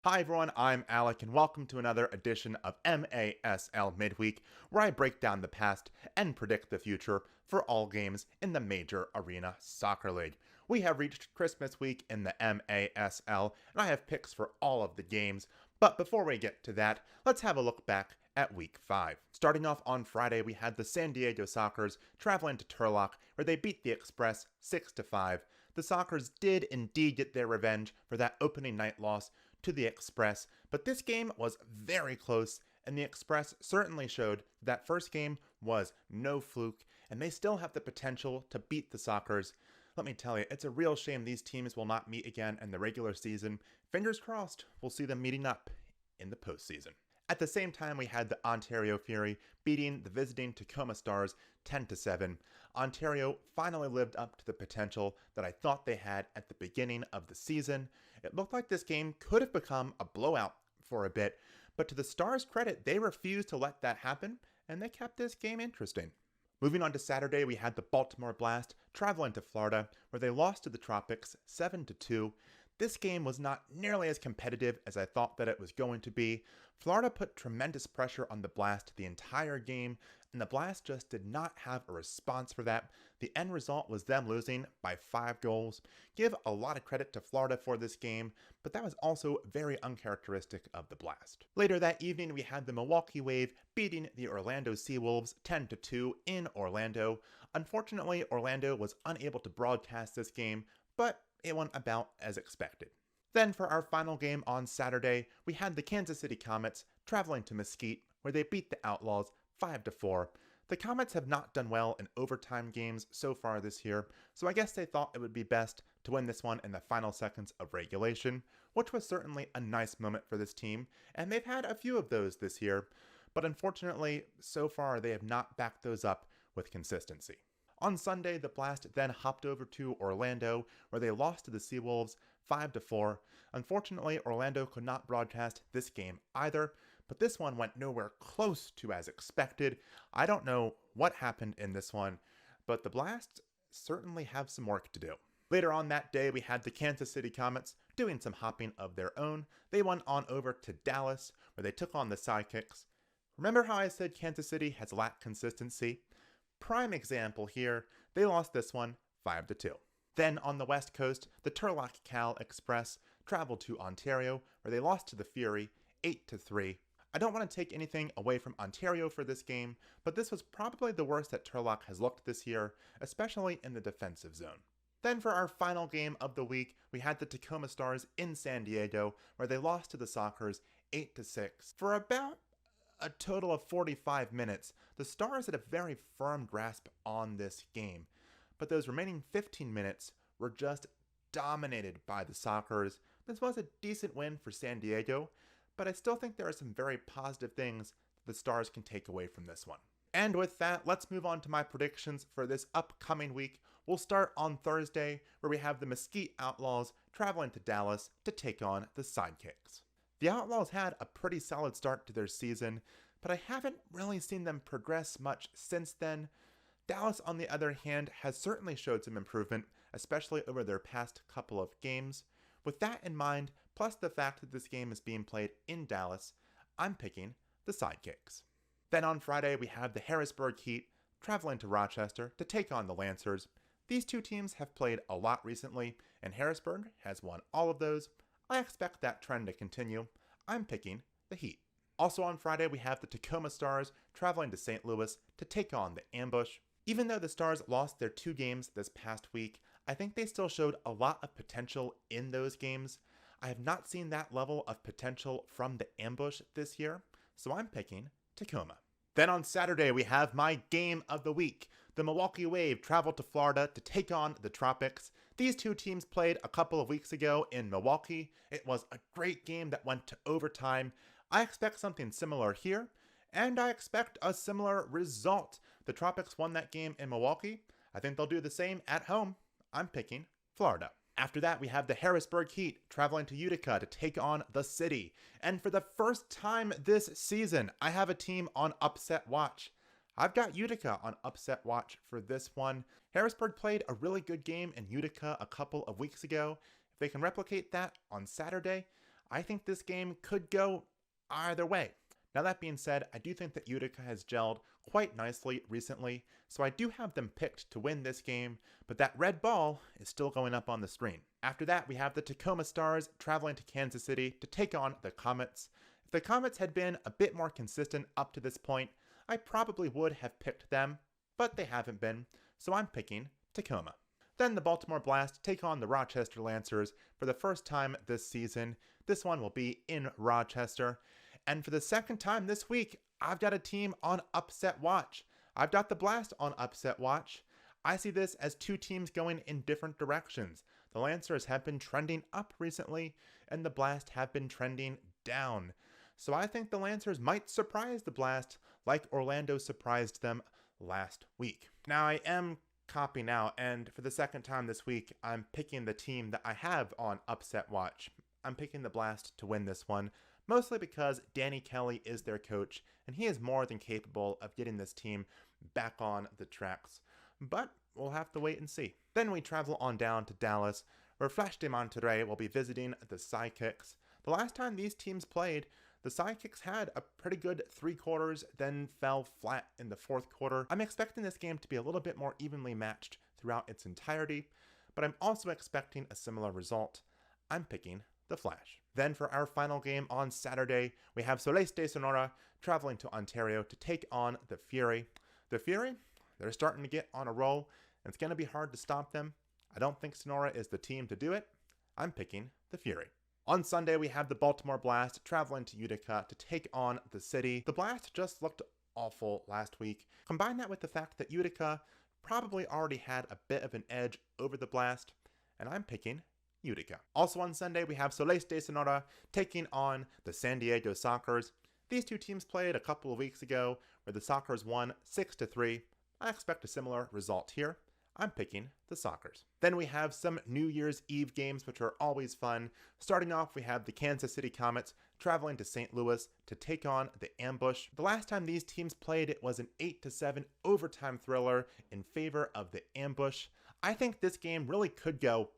Hi everyone, I'm Alec and welcome to another edition of MASL Midweek, where I break down the past and predict the future for all games in the Major Arena Soccer League. We have reached Christmas week in the MASL, and I have picks for all of the games, but before we get to that, let's have a look back at Week 5. Starting off on Friday, we had the San Diego Sockers traveling to Turlock, where they beat the Express 6-5. The Sockers did indeed get their revenge for that opening night loss to the Express, but this game was very close, and the Express certainly showed that first game was no fluke, and they still have the potential to beat the Sockers. Let me tell you, it's a real shame these teams will not meet again in the regular season. Fingers crossed, we'll see them meeting up in the postseason. At the same time, we had the Ontario Fury beating the visiting Tacoma Stars 10-7. Ontario finally lived up to the potential that I thought they had at the beginning of the season. It looked like this game could have become a blowout for a bit, but to the Stars' credit, they refused to let that happen, and they kept this game interesting. Moving on to Saturday, we had the Baltimore Blast traveling to Florida, where they lost to the Tropics 7-2. This game was not nearly as competitive as I thought that it was going to be. Florida put tremendous pressure on the Blast the entire game, and the Blast just did not have a response for that. The end result was them losing by 5 goals. Give a lot of credit to Florida for this game, but that was also very uncharacteristic of the Blast. Later that evening, we had the Milwaukee Wave beating the Orlando Seawolves 10-2 in Orlando. Unfortunately, Orlando was unable to broadcast this game, but it went about as expected. Then for our final game on Saturday, we had the Kansas City Comets traveling to Mesquite, where they beat the Outlaws 5-4. The Comets have not done well in overtime games so far this year, so I guess they thought it would be best to win this one in the final seconds of regulation, which was certainly a nice moment for this team, and they've had a few of those this year, but unfortunately, so far they have not backed those up with consistency. On Sunday, the Blast then hopped over to Orlando, where they lost to the Seawolves 5-4. Unfortunately, Orlando could not broadcast this game either, but this one went nowhere close to as expected. I don't know what happened in this one, but the Blast certainly have some work to do. Later on that day, we had the Kansas City Comets doing some hopping of their own. They went on over to Dallas, where they took on the Sidekicks. Remember how I said Kansas City has lacked consistency? Prime example here, they lost this one 5-2. Then on the West Coast, the Turlock Cal Express traveled to Ontario, where they lost to the Fury 8-3. I don't want to take anything away from Ontario for this game, but this was probably the worst that Turlock has looked this year, especially in the defensive zone. Then for our final game of the week, we had the Tacoma Stars in San Diego, where they lost to the Sockers 8-6. For about a total of 45 minutes, the Stars had a very firm grasp on this game, but those remaining 15 minutes were just dominated by the Sockers. This was a decent win for San Diego, but I still think there are some very positive things the Stars can take away from this one. And with that, let's move on to my predictions for this upcoming week. We'll start on Thursday, where we have the Mesquite Outlaws traveling to Dallas to take on the Sidekicks. The Outlaws had a pretty solid start to their season, but I haven't really seen them progress much since then. Dallas, on the other hand, has certainly showed some improvement, especially over their past couple of games. With that in mind, plus the fact that this game is being played in Dallas, I'm picking the Sidekicks. Then on Friday, we have the Harrisburg Heat traveling to Rochester to take on the Lancers. These two teams have played a lot recently, and Harrisburg has won all of those. I expect that trend to continue. I'm picking the Heat. Also on Friday, we have the Tacoma Stars traveling to St. Louis to take on the Ambush. Even though the Stars lost their 2 games this past week, I think they still showed a lot of potential in those games. I have not seen that level of potential from the Ambush this year, so I'm picking Tacoma. Then on Saturday, we have my game of the week. The Milwaukee Wave traveled to Florida to take on the Tropics. These two teams played a couple of weeks ago in Milwaukee. It was a great game that went to overtime. I expect something similar here, and I expect a similar result. The Tropics won that game in Milwaukee. I think they'll do the same at home. I'm picking Florida. After that, we have the Harrisburg Heat traveling to Utica to take on the City. And for the first time this season, I have a team on upset watch. I've got Utica on upset watch for this one. Harrisburg played a really good game in Utica a couple of weeks ago. If they can replicate that on Saturday, I think this game could go either way. Now that being said, I do think that Utica has gelled quite nicely recently, so I do have them picked to win this game, but that red ball is still going up on the screen. After that, we have the Tacoma Stars traveling to Kansas City to take on the Comets. If the Comets had been a bit more consistent up to this point, I probably would have picked them, but they haven't been, so I'm picking Tacoma. Then the Baltimore Blast take on the Rochester Lancers for the first time this season. This one will be in Rochester. And for the second time this week, I've got a team on upset watch. I've got the Blast on upset watch. I see this as two teams going in different directions. The Lancers have been trending up recently, and the Blast have been trending down. So I think the Lancers might surprise the Blast like Orlando surprised them last week. Now I am copying out, and for the second time this week, I'm picking the team that I have on upset watch. I'm picking the Blast to win this one, mostly because Danny Kelly is their coach, and he is more than capable of getting this team back on the tracks. But we'll have to wait and see. Then we travel on down to Dallas, where Flash de Monterrey will be visiting the Sidekicks. The last time these teams played, the Sidekicks had a pretty good 3 quarters, then fell flat in the 4th quarter. I'm expecting this game to be a little bit more evenly matched throughout its entirety, but I'm also expecting a similar result. I'm picking the Flash. Then for our final game on Saturday, we have Soles de Sonora traveling to Ontario to take on the Fury. The Fury, they're starting to get on a roll, and it's going to be hard to stop them. I don't think Sonora is the team to do it. I'm picking the Fury. On Sunday, we have the Baltimore Blast traveling to Utica to take on the City. The Blast just looked awful last week. Combine that with the fact that Utica probably already had a bit of an edge over the Blast, and I'm picking Utica. Also on Sunday, we have Soles de Sonora taking on the San Diego Sockers. These two teams played a couple of weeks ago where the Sockers won 6-3. I expect a similar result here. I'm picking the Sockers. Then we have some New Year's Eve games, which are always fun. Starting off, we have the Kansas City Comets traveling to St. Louis to take on the Ambush. The last time these teams played, it was an 8-7 overtime thriller in favor of the Ambush. I think this game really could go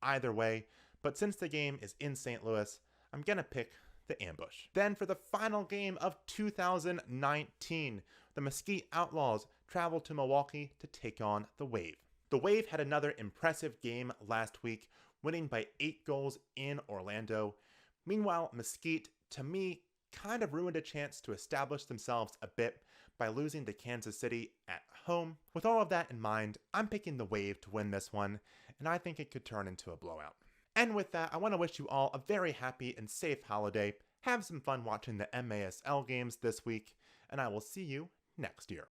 either way, but since the game is in St. Louis, I'm gonna pick the Ambush. Then for the final game of 2019, the Mesquite Outlaws travel to Milwaukee to take on the Wave. The Wave had another impressive game last week, winning by 8 goals in Orlando. Meanwhile, Mesquite, to me, kind of ruined a chance to establish themselves a bit by losing to Kansas City at home. With all of that in mind, I'm picking the Wave to win this one, and I think it could turn into a blowout. And with that, I want to wish you all a very happy and safe holiday. Have some fun watching the MASL games this week, and I will see you next year.